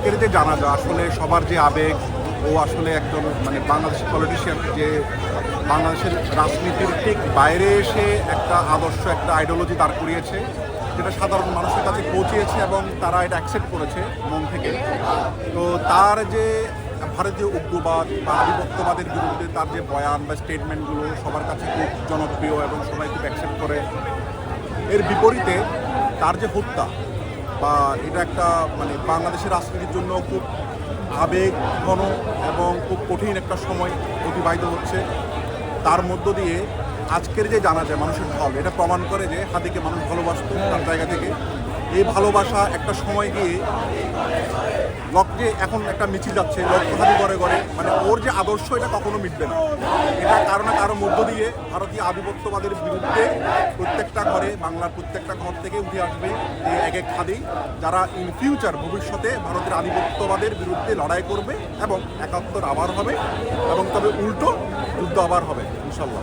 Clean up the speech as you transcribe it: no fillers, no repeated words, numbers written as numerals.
আজকের যে জানাজা আসলে সবার যে আবেগ, ও আসলে একজন মানে বাংলাদেশি পলিটিশিয়ান, যে বাংলাদেশের রাজনীতির ঠিক বাইরে এসে একটা আদর্শ, একটা আইডিওলজি দাঁড় করিয়েছে, যেটা সাধারণ মানুষের কাছে পৌঁছিয়েছে এবং তারা এটা অ্যাকসেপ্ট করেছে মন থেকে। তো তার যে ভারতীয় উগ্রবাদ বা আধিপত্যবাদের বিরুদ্ধে তার যে বয়ান বা স্টেটমেন্টগুলো সবার কাছে খুব জনপ্রিয় এবং সবাই খুব অ্যাকসেপ্ট করে। এর বিপরীতে তার যে হত্যা বা এটা একটা মানে বাংলাদেশের রাজনীতির জন্য খুব আবেগ ঘন এবং খুব কঠিন একটা সময় অতিবাহিত হচ্ছে। তার মধ্য দিয়ে আজকের যে জানা যায় মানুষের ঢল, এটা প্রমাণ করে যে হাদিকে মানুষ ভালোবাসত তার জায়গা থেকে। এই ভালোবাসা একটা সময় গিয়ে যে এখন একটা মিছিল যাচ্ছে লক্ষ্যহাদি করে করে, মানে ওর যে আদর্শ এটা কখনো মিটবে না। এটা কারো না কারোর মধ্য দিয়ে ভারতীয় আধিপত্যবাদের বিরুদ্ধে প্রত্যেকটা ঘরে, বাংলার প্রত্যেকটা ঘর থেকে উঠে আসবে এই এক এক খাদি, যারা ইন ফিউচার ভবিষ্যতে ভারতের আধিপত্যবাদের বিরুদ্ধে লড়াই করবে এবং একাত্তর আবার হবে এবং তবে উল্টো যুদ্ধ আবার হবে ইনশাল্লাহ।